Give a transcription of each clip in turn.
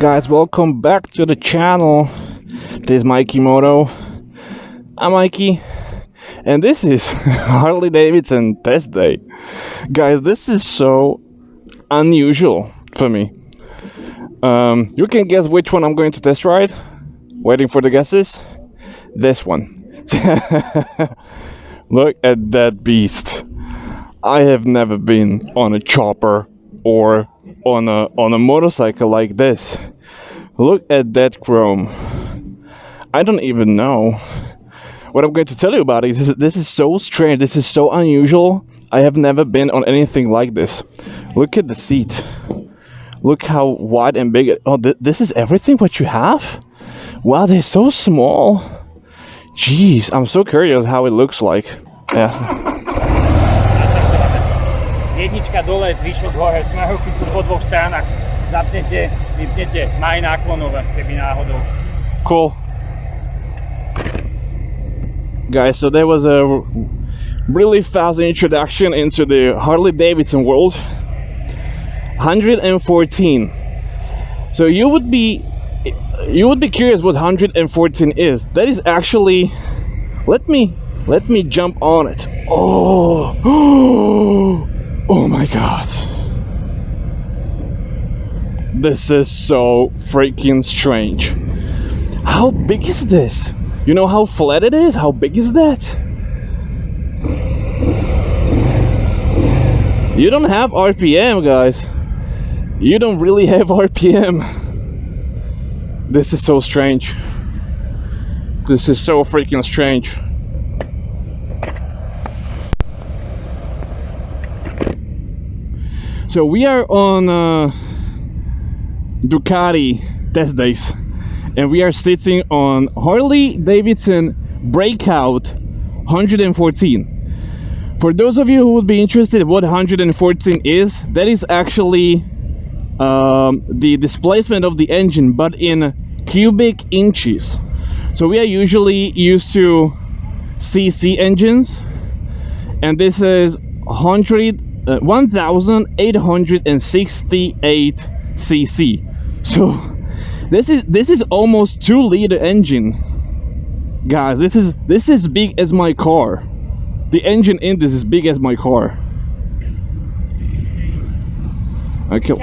Guys, welcome back to the channel. This is Mikey Moto. I'm Mikey, and this is Harley Davidson test day. Guys, this is so unusual for me. You can guess which one I'm going to test ride. Waiting for the guesses. This one. Look at that beast. I have never been on a chopper or on a motorcycle like this. Look at that chrome. I don't even know what I'm going to tell you about it. This is so strange. This is so unusual. I have never been on anything like this. Look at the seat. Look how wide and big it. Oh, this is everything what you have? Wow, they're so small. Jeez, I'm so curious how it looks like. Yeah. Jednička dole, zvyšok hore, smerovky sú po dvoch stranách. Zapnete, vypnete, má aj náklonové, keby náhodou. Cool. Guys, so there was a really fast introduction into the Harley Davidson world. 114. So you would be curious what 114 is. That is actually, let me jump on it. Oh, oh my god. This is so freaking strange. How big is this? You know how flat it is? How big is that? You don't have RPM, guys. You don't really have RPM. This is so strange. This is so freaking strange. So we are on Ducati test days, and we are sitting on Harley Davidson BREAKOUT 114. For those of you who would be interested in what 114 is, that is actually the displacement of the engine, but in cubic inches. So we are usually used to cc engines, and this is 1868 cc. So this is almost 2-liter engine, guys. This is big as my car. The engine in this is big as my car. Okay,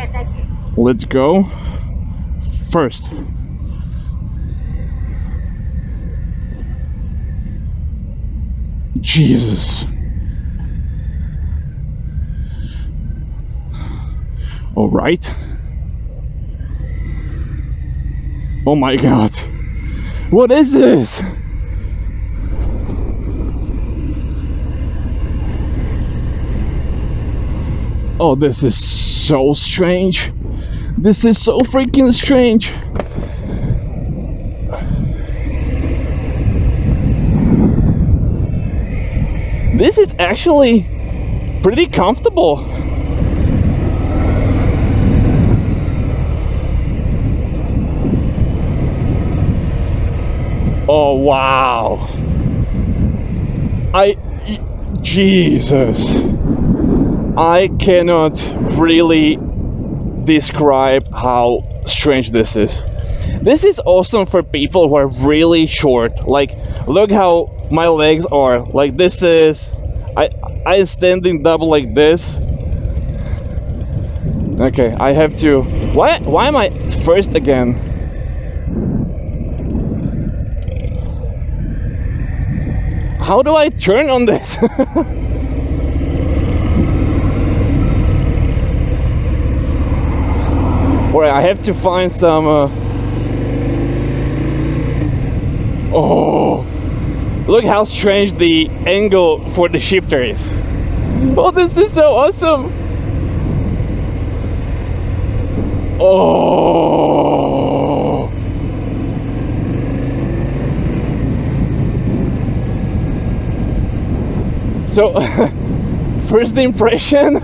let's go. First, Jesus. All right. Oh my god. What is this? Oh, this is so strange. This is so freaking strange. This is actually pretty comfortable. Oh wow. Jesus. I cannot really describe how strange this is. This is awesome for people who are really short. Like, look how my legs are. Like, this is, I standing double like this. Okay, I have to, why am I first again? How do I turn on this? Alright, I have to find some oh, look how strange the angle for the shifter is. Oh, this is so awesome. Oh, so first impression,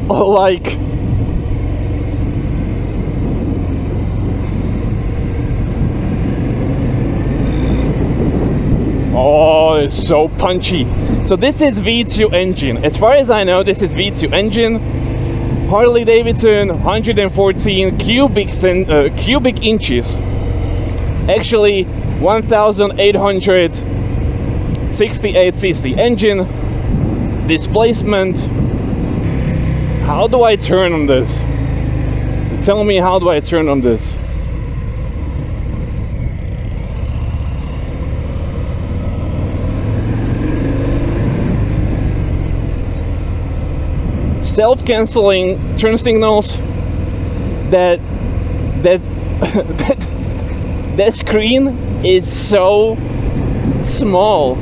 like, oh, it's so punchy. So this is V2 engine. As far as I know, this is V2 engine. Harley Davidson 114 cubic inches. Actually 1868 cc engine. Displacement. How do I turn on this? Tell me, how do I turn on this? Self-canceling turn signals. That screen is so small.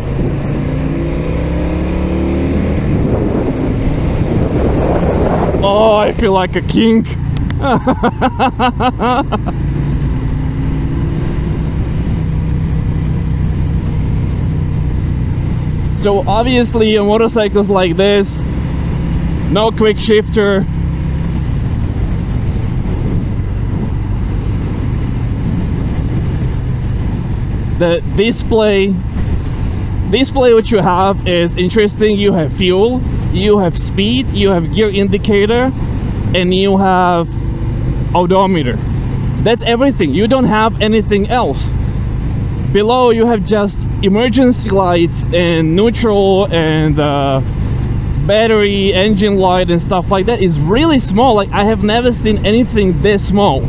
Oh, I feel like a king. So obviously on motorcycles like this, no quick shifter. The display what you have is interesting. You have fuel, you have speed, you have gear indicator, and you have odometer. That's everything. You don't have anything else. Below you have just emergency lights and neutral and battery, engine light and stuff like that. It's really small. Like, I have never seen anything this small.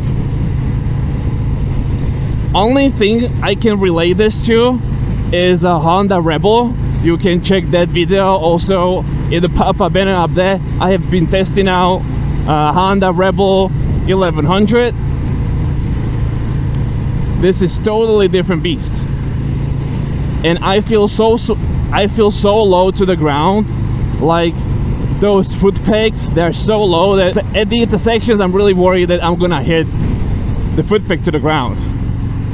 Only thing I can relate this to is a Honda Rebel. You can check that video also in the pop-up banner up there. I have been testing out Honda Rebel 1100. This is totally different beast, and I feel so low to the ground. Like, those foot pegs, they're so low that at the intersections I'm really worried that I'm gonna hit the foot peg to the ground.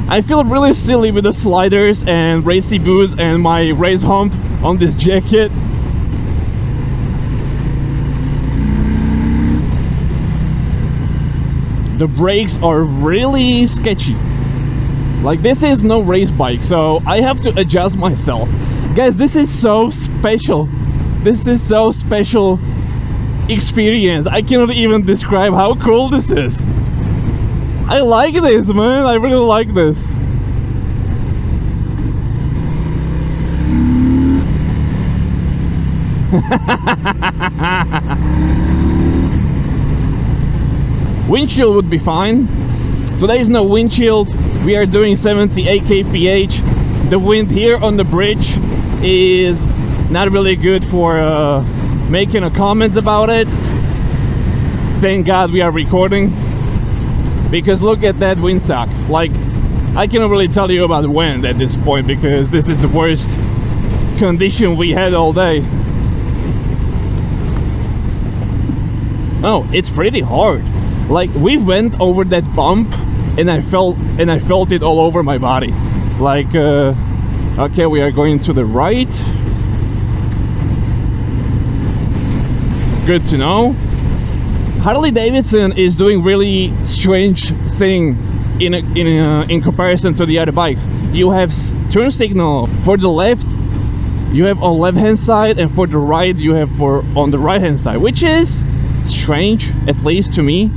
I feel really silly with the sliders and racy boots and my race hump on this jacket. The brakes are really sketchy. Like, this is no race bike, so I have to adjust myself. Guys, this is so special. This is so special experience. I cannot even describe how cool this is. I like this, man. I really like this. Windshield would be fine. So there is no windshield. We are doing 78 kph. The wind here on the bridge is not really good for making a comments about it. Thank God we are recording, because look at that windsock. Like, I cannot really tell you about the wind at this point, because this is the worst condition we had all day. Oh, it's pretty hard. Like, we went over that bump and I felt it all over my body. Like, okay, we are going to the right. Good to know. Harley Davidson is doing really strange thing in comparison to the other bikes. You have turn signal for the left, you have on left hand side, and for the right you have on the right hand side, which is strange, at least to me.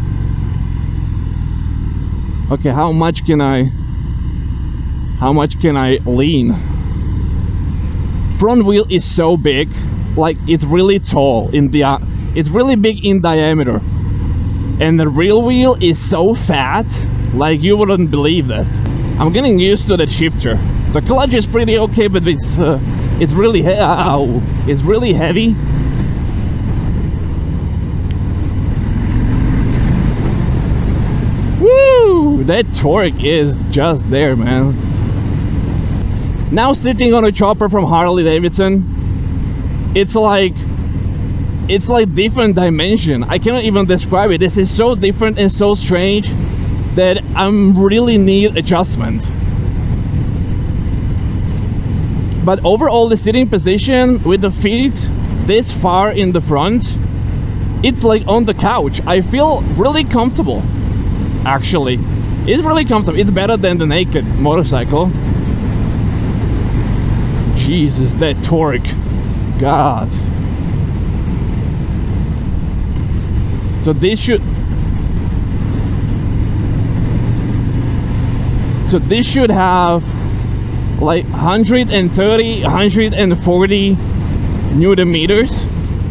Okay, how much can I lean? Front wheel is so big, like, it's really tall it's really big in diameter, and the rear wheel is so fat, like, you wouldn't believe that. I'm getting used to that shifter. The clutch is pretty okay, but it's really it's really heavy. Woo! That torque is just there, man. Now sitting on a chopper from Harley Davidson, it's like different dimension. I cannot even describe it. This is so different and so strange that I really need adjustment. But overall, the sitting position with the feet this far in the front, it's like on the couch. I feel really comfortable. Actually, it's really comfortable. It's better than the naked motorcycle. Jesus, that torque. God. So this should have like 130, 140 Newton meters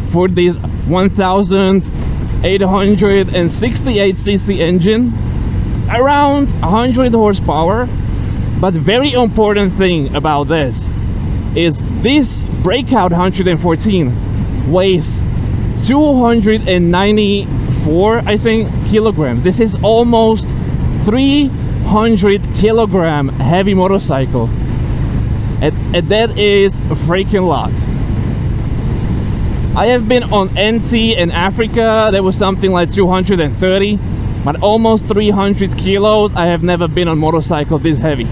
for this 1868 cc engine, around 100 horsepower. But very important thing about this is this Breakout 114 weighs 294, I think, kilograms. This is almost 300 kilogram heavy motorcycle, and that is a freaking lot. I have been on NT in Africa, there was something like 230, but almost 300 kilos. I have never been on motorcycle this heavy.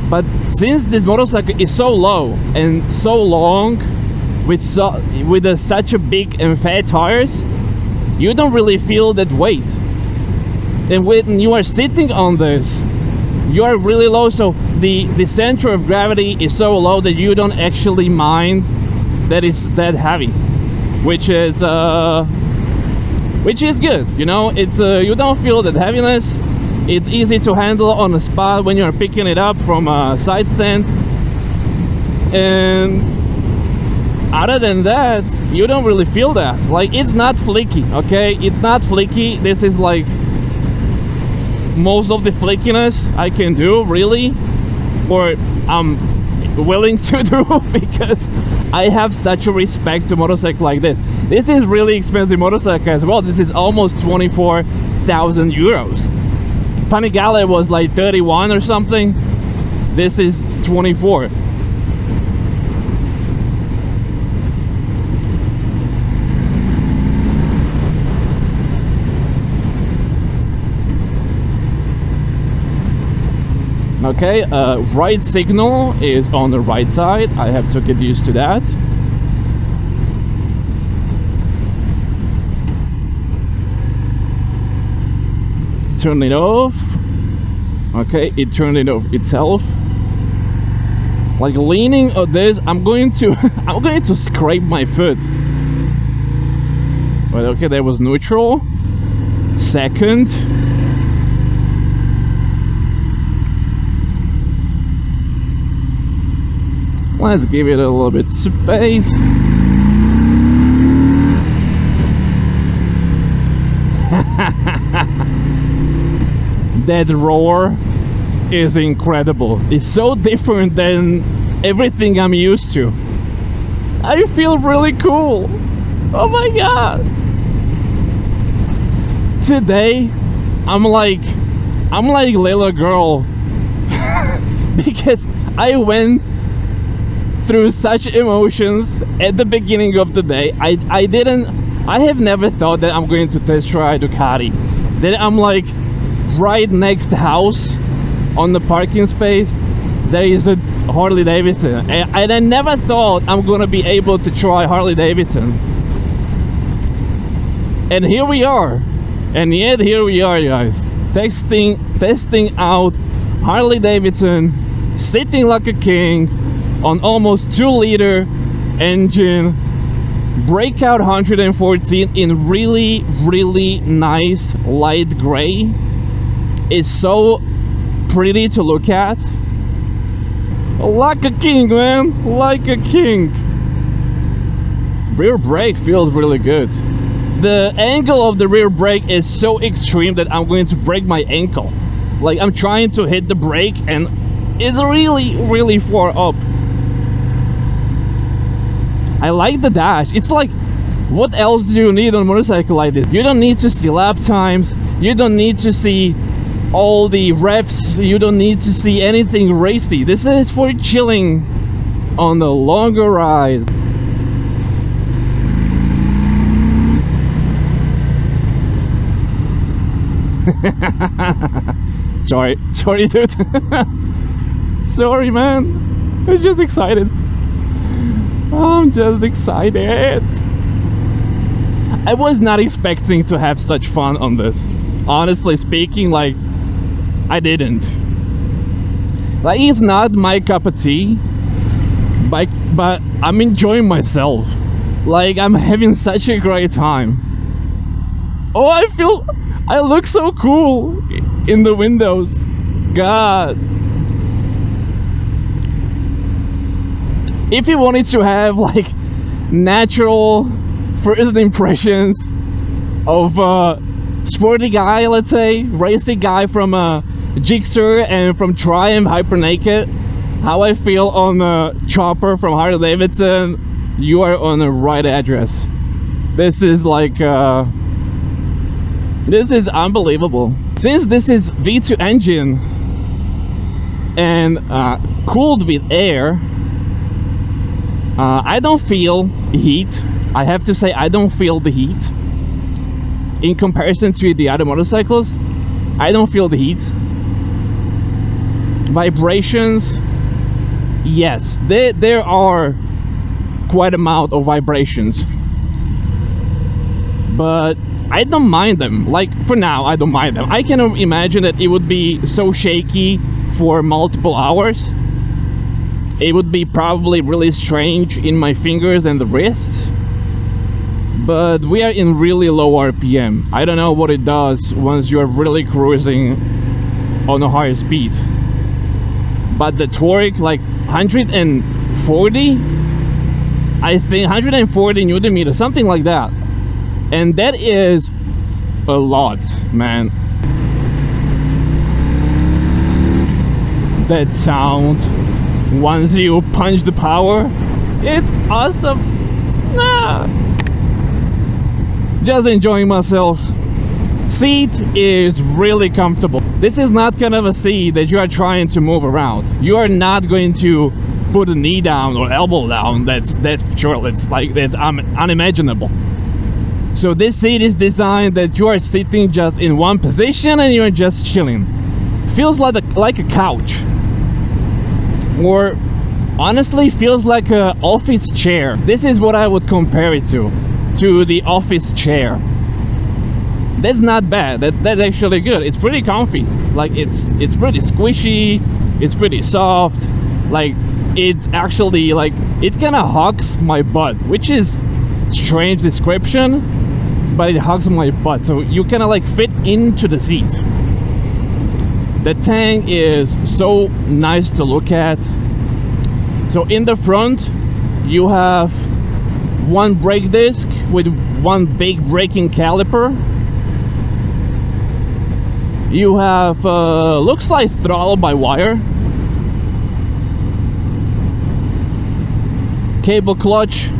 But since this motorcycle is so low and so long, with such a big and fat tires, you don't really feel that weight. And when you are sitting on this, you are really low, so the center of gravity is so low that you don't actually mind that it's that heavy, which is good, you know. It's you don't feel that heaviness. It's easy to handle on the spot when you're picking it up from a side stand, and other than that, you don't really feel that. Like, it's not flicky, okay? It's not flicky. This is like most of the flickiness I can do, really, or I'm willing to do, because I have such a respect to motorcycle like this. This is really expensive motorcycle as well. This is almost 24,000 euros. Panigale was like 31 or something. This is 24. Okay, right signal is on the right side. I have to get used to that. Turn it off. Okay, it turned it off itself. Like, leaning on this, I'm going to scrape my foot. But okay, that was neutral. Second. Let's give it a little bit space. That roar is incredible. It's so different than everything I'm used to. I feel really cool. Oh my god. Today I'm like little girl because I went through such emotions at the beginning of the day. I have never thought that I'm going to test try Ducati. Then I'm like, right next house on the parking space there is a Harley Davidson, and I never thought I'm gonna be able to try Harley Davidson, and here we are. And yet here we are, guys, testing out Harley Davidson, sitting like a king on almost 2-liter engine, Breakout 114 in really nice light gray. It's so pretty to look at. Like a king, man, like a king. Rear brake feels really good. The angle of the rear brake is so extreme that I'm going to break my ankle. Like, I'm trying to hit the brake and it's really far up. I like the dash. It's like, what else do you need on a motorcycle like this? You don't need to see lap times. You don't need to see all the reps. You don't need to see anything racy. This is for chilling on the longer rides. Sorry dude. Sorry, man. I'm just excited. I'm just excited. I was not expecting to have such fun on this. Honestly speaking, like, I didn't. Like, it's not my cup of tea, but I'm enjoying myself. Like, I'm having such a great time. Oh, I look so cool in the windows. God. If you wanted to have like natural first impressions of a sporty guy, let's say, racing guy from Gixxer and from Triumph Hyper Naked, how I feel on the Chopper from Harley Davidson, you are on the right address. This is like this is unbelievable. Since this is V2 engine and cooled with air, I don't feel heat. I have to say I don't feel the heat. In comparison to the other motorcycles, I don't feel the heat. Vibrations, yes, there are quite amount of vibrations, but I don't mind them. Like for now, I don't mind them. I can imagine that it would be so shaky for multiple hours. It would be probably really strange in my fingers and the wrists. But we are in really low RPM. I don't know what it does once you're really cruising on a higher speed. But the torque, like 140, I think 140 Newton meters, something like that. And that is a lot, man. That sound, once you punch the power, it's awesome. Ah. Just enjoying myself. Seat is really comfortable. This is not kind of a seat that you are trying to move around. You are not going to put a knee down or elbow down. That's sure. It's like that's unimaginable. So this seat is designed that you are sitting just in one position and you're just chilling. Feels like a couch, or honestly feels like an office chair. This is what I would compare it to the office chair. That's not bad. That's actually good. It's pretty comfy. Like it's pretty squishy. It's pretty soft. Like it's actually like it kind of hugs my butt, which is strange description, but it hugs my butt. So you kind of like fit into the seat. The tank is so nice to look at. So in the front, you have one brake disc with one big braking caliper. You have looks like throttle by wire, cable clutch,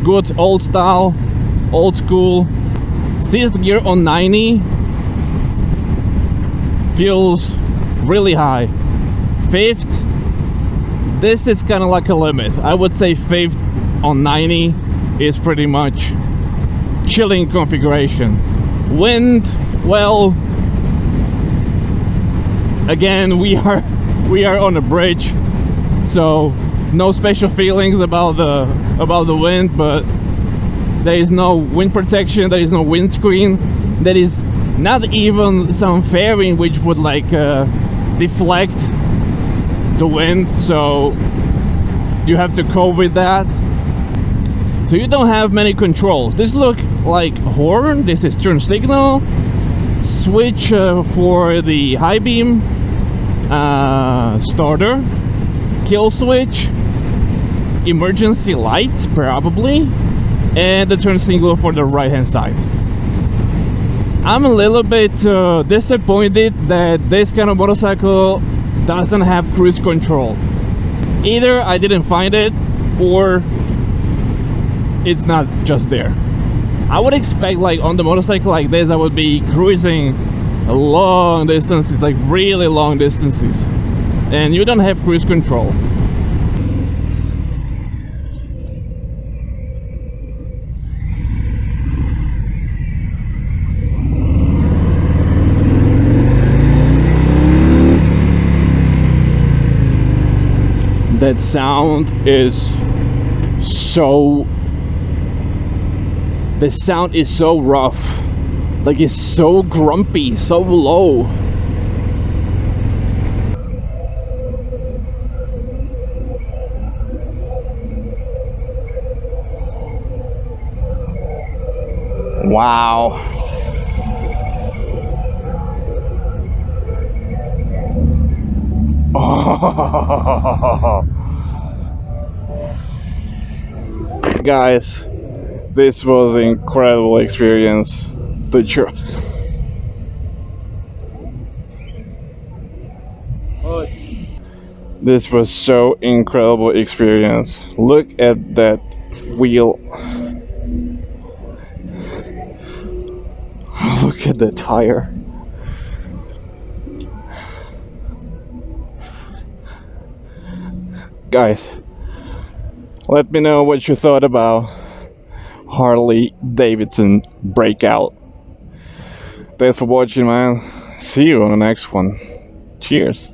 good old style, old school. Sixth gear on 90 feels really high. Fifth, this is kind of like a limit. I would say fifth on 90 is pretty much chilling configuration. Wind, well, again, we are on a bridge, so no special feelings about the wind, but there is no wind protection, there is no windscreen, there is not even some fairing which would like deflect the wind, so you have to cope with that. So you don't have many controls. This look like horn, this is turn signal, switch for the high beam, starter, kill switch, emergency lights probably, and the turn signal for the right hand side. I'm a little bit disappointed that this kind of motorcycle doesn't have cruise control. Either I didn't find it, or it's not just there. I would expect like on the motorcycle like this, I would be cruising long distances, like really long distances, and you don't have cruise control. That sound is so... the sound is so rough. Like it's so grumpy, so low. Wow. Guys, this was an incredible experience. This was so incredible experience. Look at that wheel. Look at the tire. Guys, let me know what you thought about Harley Davidson BREAKOUT. Thanks for watching, man. See you on the next one. Cheers.